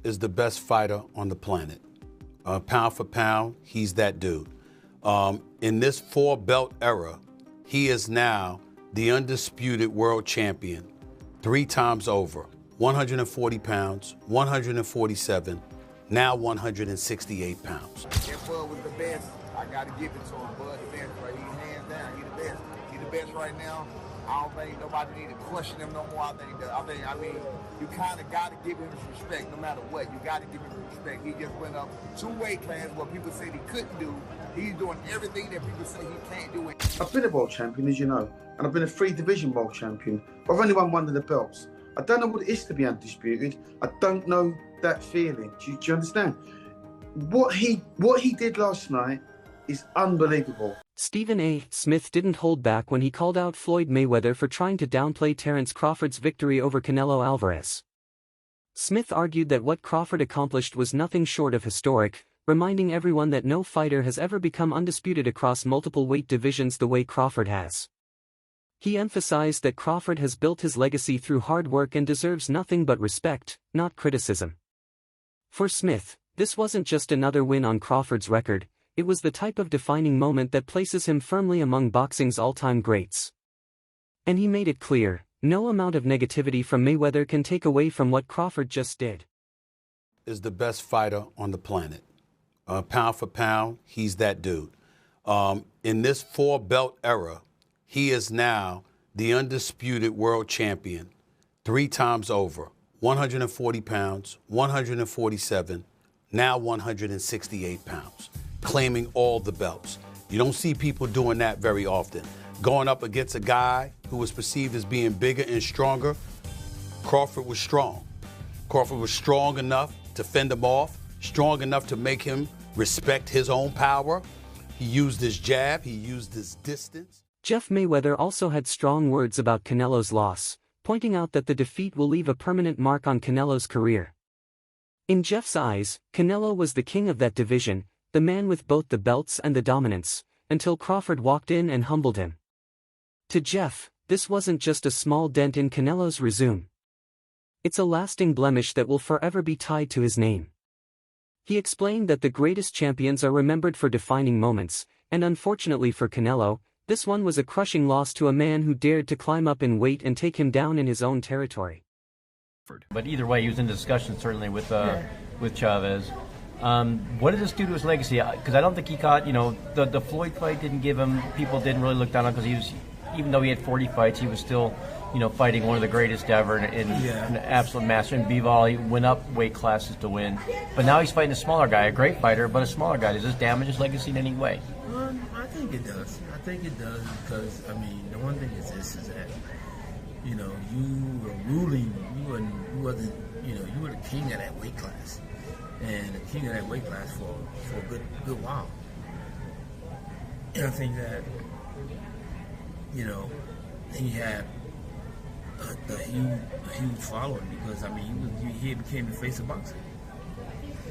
is the best fighter on the planet. Pound for pound, he's that dude. In this four-belt era, he is now the undisputed world champion 3 times over. 140 pounds, 147, now 168 pounds. If Bud was the best, I got to give it to him. Bud the best, right? He's hands down. He's the best. He's the best right now. I don't think nobody need to question him no more. I mean, you kind of got to give him his respect no matter what. You got to give him his respect. He just went up 2 weight classes what people said he couldn't do. He's doing everything that people say he can't do. I've been a world champion, as you know, and I've been a 3-division world champion. But I've only won one of the belts. I don't know what it is to be undisputed. I don't know that feeling. Do you understand? What he did last night is unbelievable. Stephen A. Smith didn't hold back when he called out Floyd Mayweather for trying to downplay Terence Crawford's victory over Canelo Alvarez. Smith argued that what Crawford accomplished was nothing short of historic, reminding everyone that no fighter has ever become undisputed across multiple weight divisions the way Crawford has. He emphasized that Crawford has built his legacy through hard work and deserves nothing but respect, not criticism. For Smith, this wasn't just another win on Crawford's record, it was the type of defining moment that places him firmly among boxing's all-time greats. And he made it clear, no amount of negativity from Mayweather can take away from what Crawford just did. Is the best fighter on the planet. Pound for pound, he's that dude. In this four-belt era, he is now the undisputed world champion 3 times over. 140 pounds, 147, now 168 pounds, claiming all the belts. You don't see people doing that very often. Going up against a guy who was perceived as being bigger and stronger, Crawford was strong. Crawford was strong enough to fend him off, strong enough to make him respect his own power. He used his jab, he used his distance. Jeff Mayweather also had strong words about Canelo's loss, pointing out that the defeat will leave a permanent mark on Canelo's career. In Jeff's eyes, Canelo was the king of that division, the man with both the belts and the dominance, until Crawford walked in and humbled him. To Jeff, this wasn't just a small dent in Canelo's resume. It's a lasting blemish that will forever be tied to his name. He explained that the greatest champions are remembered for defining moments, and unfortunately for Canelo, this one was a crushing loss to a man who dared to climb up in weight and take him down in his own territory. But either way, he was in discussion certainly with Chavez. What did this do to his legacy? Because I don't think he caught, the Floyd fight didn't give him, people didn't really look down on, because even though he had 40 fights, he was still, fighting one of the greatest ever in an absolute master. In Bivol, he went up weight classes to win. But now he's fighting a smaller guy, a great fighter, but a smaller guy. Does this damage his legacy in any way? I think it does. I think it does because, the one thing is this, is that, you were ruling, you were the king of that weight class. And the king of that weight class for a good while. And I think that, he had a huge following because, he became the face of boxing.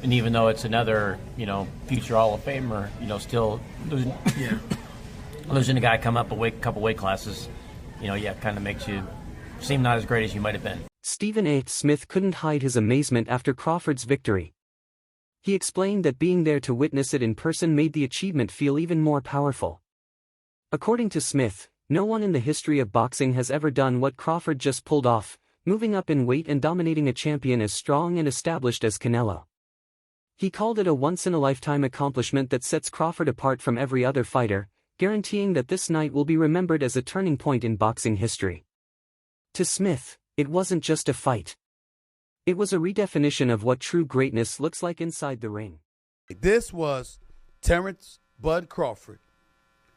And even though it's another, future Hall of Famer, still losing, losing a guy come up a couple weight classes, kind of makes you seem not as great as you might have been. Stephen A. Smith couldn't hide his amazement after Crawford's victory. He explained that being there to witness it in person made the achievement feel even more powerful. According to Smith, no one in the history of boxing has ever done what Crawford just pulled off, moving up in weight and dominating a champion as strong and established as Canelo. He called it a once-in-a-lifetime accomplishment that sets Crawford apart from every other fighter, guaranteeing that this night will be remembered as a turning point in boxing history. To Smith, it wasn't just a fight. It was a redefinition of what true greatness looks like inside the ring. This was Terence "Bud" Crawford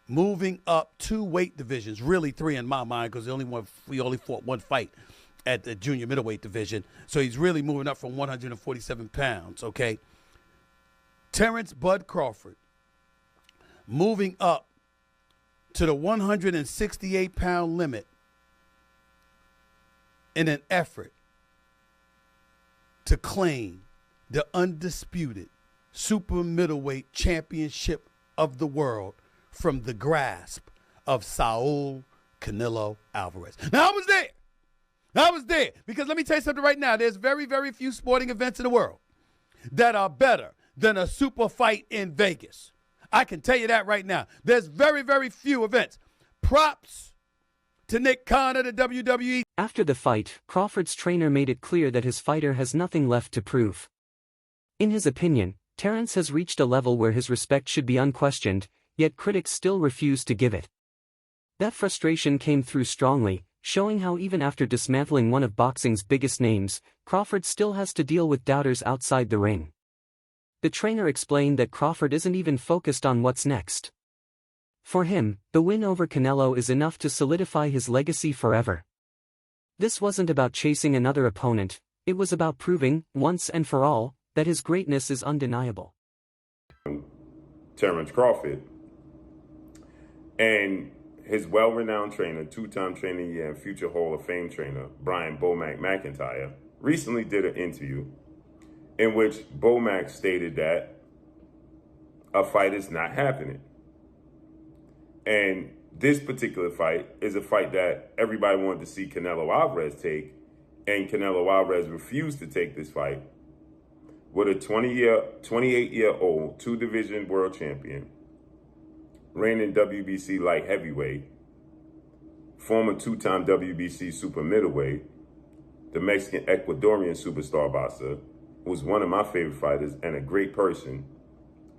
moving up 2 weight divisions, really 3 in my mind, because we only fought 1 fight at the junior middleweight division. So he's really moving up from 147 pounds, okay? Terence "Bud" Crawford moving up to the 168-pound limit in an effort to claim the undisputed super middleweight championship of the world from the grasp of Saul Canelo Alvarez. Now, I was there. I was there. Because let me tell you something right now. There's very, very few sporting events in the world that are better than a super fight in Vegas. I can tell you that right now. There's very, very few events. Props to Nick Khan of the WWE. After the fight, Crawford's trainer made it clear that his fighter has nothing left to prove. In his opinion, Terence has reached a level where his respect should be unquestioned, yet critics still refuse to give it. That frustration came through strongly, showing how even after dismantling one of boxing's biggest names, Crawford still has to deal with doubters outside the ring. The trainer explained that Crawford isn't even focused on what's next. For him, the win over Canelo is enough to solidify his legacy forever. This wasn't about chasing another opponent, it was about proving, once and for all, that his greatness is undeniable. Terence Crawford and his well-renowned trainer, two-time trainer of the year and future Hall of Fame trainer, Brian Bomac McIntyre, recently did an interview in which Bomac stated that a fight is not happening. And this particular fight is a fight that everybody wanted to see Canelo Alvarez take, and Canelo Alvarez refused to take this fight with a 28-year-old two-division world champion, reigning WBC light heavyweight, former two-time WBC super middleweight, the Mexican Ecuadorian superstar boxer, who's one of my favorite fighters and a great person,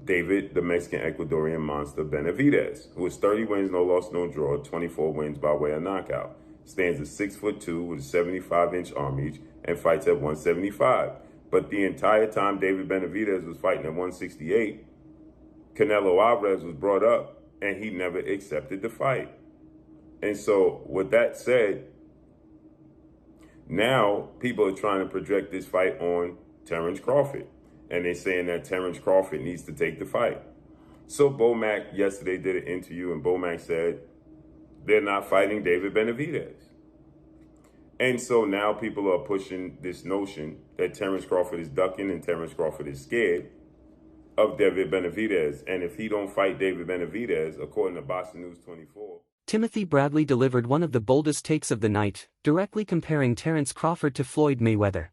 David, the Mexican Ecuadorian monster Benavidez, who is 30 wins, no loss, no draw, 24 wins by way of knockout, stands at 6'2" with a 75-inch arm reach, and fights at 175. But the entire time David Benavidez was fighting at 168, Canelo Alvarez was brought up, and he never accepted the fight. And so, with that said, now people are trying to project this fight on Terence Crawford. And they're saying that Terence Crawford needs to take the fight. So Bomac yesterday did an interview, and Bomac said they're not fighting David Benavidez. And so now people are pushing this notion that Terence Crawford is ducking and Terence Crawford is scared of David Benavidez. And if he don't fight David Benavidez, according to Boxing News 24... Timothy Bradley delivered one of the boldest takes of the night, directly comparing Terence Crawford to Floyd Mayweather.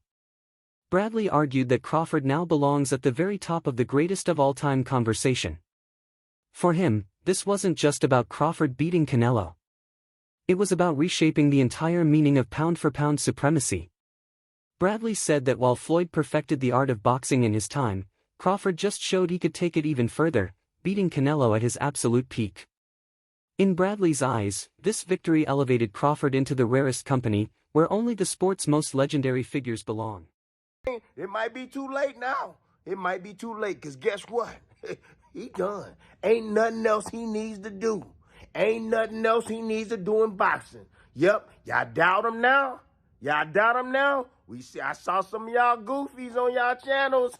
Bradley argued that Crawford now belongs at the very top of the greatest of all time conversation. For him, this wasn't just about Crawford beating Canelo. It was about reshaping the entire meaning of pound-for-pound supremacy. Bradley said that while Floyd perfected the art of boxing in his time, Crawford just showed he could take it even further, beating Canelo at his absolute peak. In Bradley's eyes, this victory elevated Crawford into the rarest company, where only the sport's most legendary figures belong. It might be too late now. It might be too late, because guess what? He done. Ain't nothing else he needs to do. Ain't nothing else he needs to do in boxing. Yep, y'all doubt him now? Y'all doubt him now? I saw some of y'all goofies on y'all channels.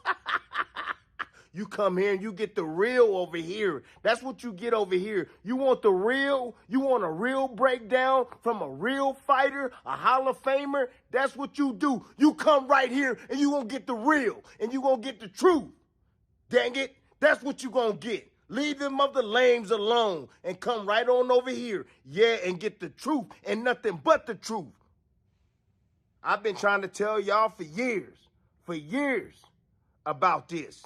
You come here and you get the real over here. That's what you get over here. You want the real? You want a real breakdown from a real fighter, a Hall of Famer? That's what you do. You come right here and you gonna get the real and you gonna get the truth. Dang it, that's what you gonna get. Leave them other lames alone and come right on over here. Yeah, and get the truth and nothing but the truth. I've been trying to tell y'all for years about this.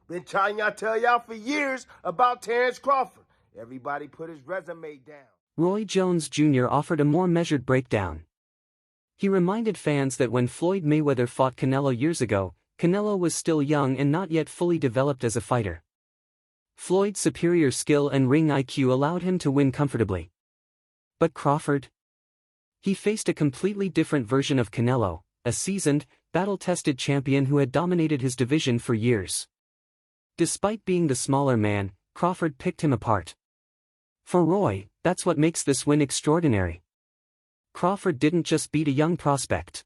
Been trying to tell y'all for years about Terence Crawford. Everybody put his resume down. Roy Jones Jr. offered a more measured breakdown. He reminded fans that when Floyd Mayweather fought Canelo years ago, Canelo was still young and not yet fully developed as a fighter. Floyd's superior skill and ring IQ allowed him to win comfortably. But Crawford? He faced a completely different version of Canelo, a seasoned, battle-tested champion who had dominated his division for years. Despite being the smaller man, Crawford picked him apart. For Roy, that's what makes this win extraordinary. Crawford didn't just beat a young prospect.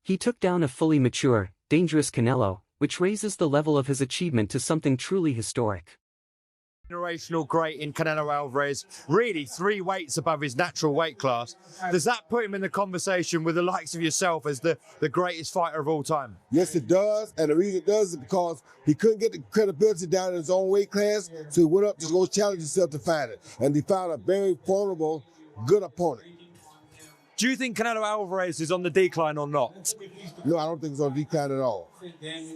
He took down a fully mature, dangerous Canelo, which raises the level of his achievement to something truly historic. Generational great in Canelo Alvarez, really 3 weights above his natural weight class. Does that put him in the conversation with the likes of yourself as the greatest fighter of all time? Yes, it does, and the reason it does is because he couldn't get the credibility down in his own weight class, so he went up to go challenge himself to find it, and he found a very formidable, good opponent. Do you think Canelo Alvarez is on the decline or not? No, I don't think it's on decline at all.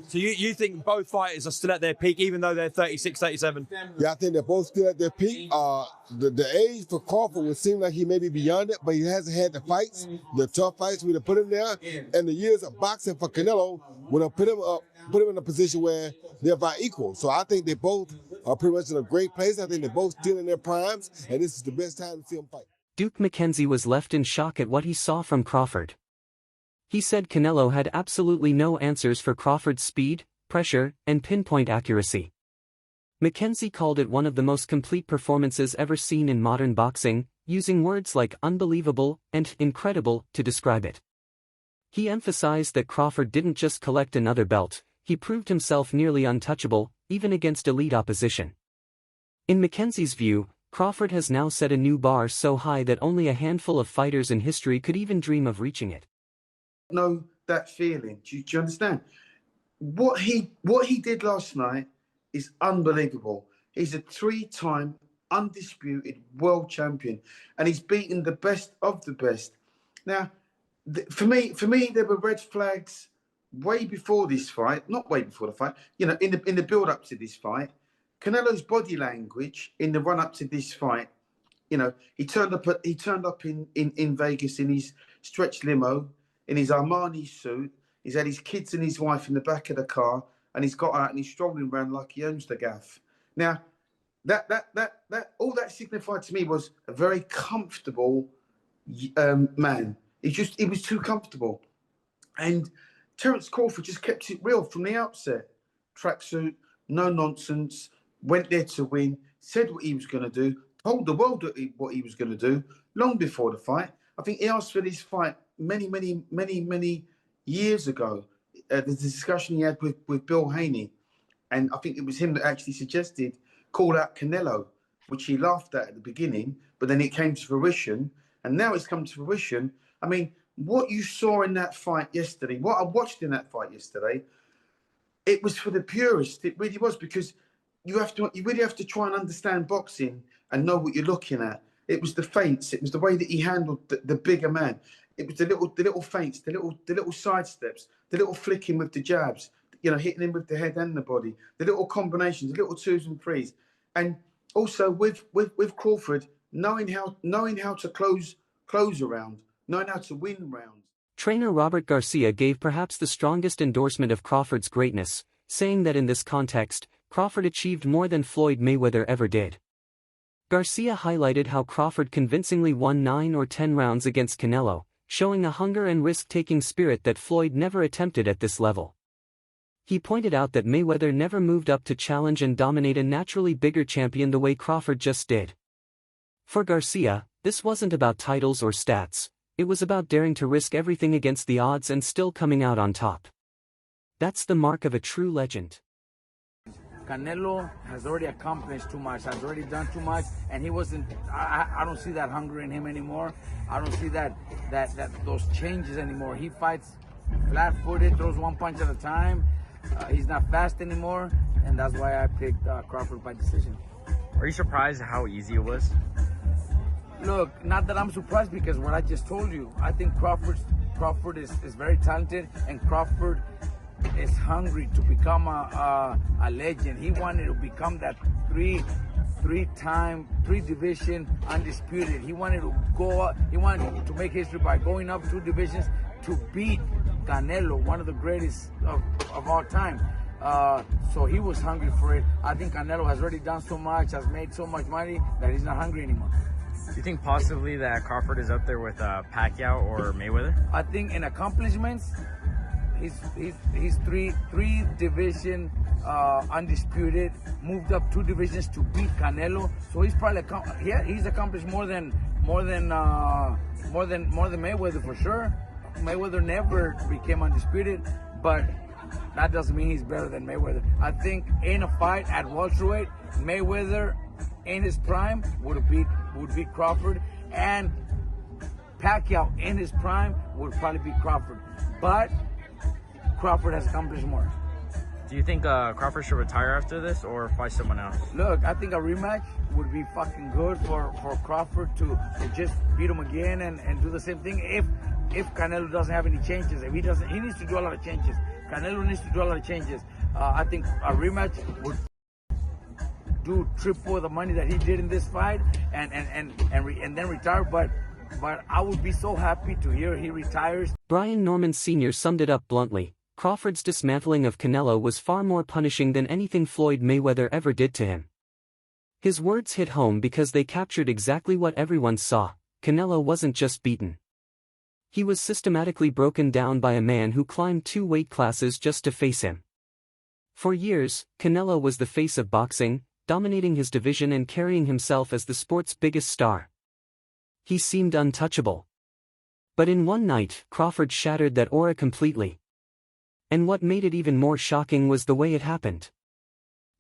So you think both fighters are still at their peak, even though they're 36, 37? Yeah, I think they're both still at their peak. The age for Crawford would seem like he may be beyond it, but he hasn't had the fights, the tough fights we'd have put him there. And the years of boxing for Canelo would have put him in a position where they're about equal. So I think they both are pretty much in a great place. I think they're both still in their primes, and this is the best time to see them fight. Duke McKenzie was left in shock at what he saw from Crawford. He said Canelo had absolutely no answers for Crawford's speed, pressure, and pinpoint accuracy. McKenzie called it one of the most complete performances ever seen in modern boxing, using words like unbelievable and incredible to describe it. He emphasized that Crawford didn't just collect another belt, he proved himself nearly untouchable, even against elite opposition. In McKenzie's view, Crawford has now set a new bar so high that only a handful of fighters in history could even dream of reaching it. Know that feeling. Do you understand? What he did last night is unbelievable. He's a 3-time undisputed world champion, and he's beaten the best of the best. Now, for me, there were red flags way before this fight. Not way before the fight. You know, in the build up to this fight. Canelo's body language in the run up to this fight, you know, he turned up in Vegas in his stretch limo, in his Armani suit. He's had his kids and his wife in the back of the car, and he's got out and he's strolling around like he owns the gaff. Now, that all that signified to me was a very comfortable man. He was too comfortable, and Terence Crawford just kept it real from the outset. Tracksuit, no nonsense. Went there to win, said what he was going to do, told the world what he was going to do long before the fight. I think he asked for this fight many years ago. The discussion he had with Bill Haney. And I think it was him that actually suggested call out Canelo, which he laughed at the beginning, but then it came to fruition. And now it's come to fruition. I mean, what you saw in that fight yesterday, what I watched in that fight yesterday, it was for the purists. It really was, because you really have to try and understand boxing and know what you're looking at. It was the feints. It was the way that he handled the bigger man. It was the little feints, the little side steps, the little flicking with the jabs, you know, hitting him with the head and the body, the little combinations, the little 2s and 3s, and also with Crawford knowing how to close a round, knowing how to win rounds. Trainer Robert Garcia gave perhaps the strongest endorsement of Crawford's greatness, saying that in this context, Crawford achieved more than Floyd Mayweather ever did. Garcia highlighted how Crawford convincingly won 9 or 10 rounds against Canelo, showing a hunger and risk-taking spirit that Floyd never attempted at this level. He pointed out that Mayweather never moved up to challenge and dominate a naturally bigger champion the way Crawford just did. For Garcia, this wasn't about titles or stats, it was about daring to risk everything against the odds and still coming out on top. That's the mark of a true legend. Canelo has already accomplished too much, has already done too much, and he wasn't. I don't see that hunger in him anymore. I don't see that those changes anymore. He fights flat-footed, throws one punch at a time. He's not fast anymore, and that's why I picked Crawford by decision. Are you surprised how easy it was? Look, not that I'm surprised, because what I just told you, I think Crawford is very talented, and Crawford is hungry to become a legend. He wanted to become that three-time, 3-division undisputed. He wanted to go up, he wanted to make history by going up 2 divisions to beat Canelo, one of the greatest of all time. So he was hungry for it. I think Canelo has already done so much, has made so much money, that he's not hungry anymore. Do you think possibly that Crawford is up there with Pacquiao or Mayweather? I think in accomplishments, he's 3-division undisputed, moved up 2 divisions to beat Canelo. So he's probably he's accomplished more than Mayweather for sure. Mayweather never became undisputed, but that doesn't mean he's better than Mayweather. I think in a fight at welterweight, Mayweather in his prime would beat Crawford, and Pacquiao in his prime would probably beat Crawford. But Crawford has accomplished more. Do Do you think Crawford should retire after this or fight someone else? Look, I think a rematch would be fucking good for Crawford to just beat him again and do the same thing if Canelo doesn't have any changes. If he doesn't, he needs to do a lot of changes. Canelo needs to do a lot of changes. I think a rematch would do triple the money that he did in this fight and then retire. But I would be so happy to hear he retires. Brian Norman Sr. summed it up bluntly. Crawford's dismantling of Canelo was far more punishing than anything Floyd Mayweather ever did to him. His words hit home because they captured exactly what everyone saw. Canelo wasn't just beaten. He was systematically broken down by a man who climbed 2 weight classes just to face him. For years, Canelo was the face of boxing, dominating his division and carrying himself as the sport's biggest star. He seemed untouchable. But in one night, Crawford shattered that aura completely. And what made it even more shocking was the way it happened.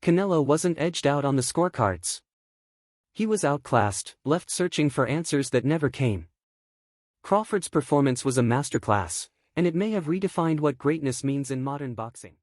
Canelo wasn't edged out on the scorecards. He was outclassed, left searching for answers that never came. Crawford's performance was a masterclass, and it may have redefined what greatness means in modern boxing.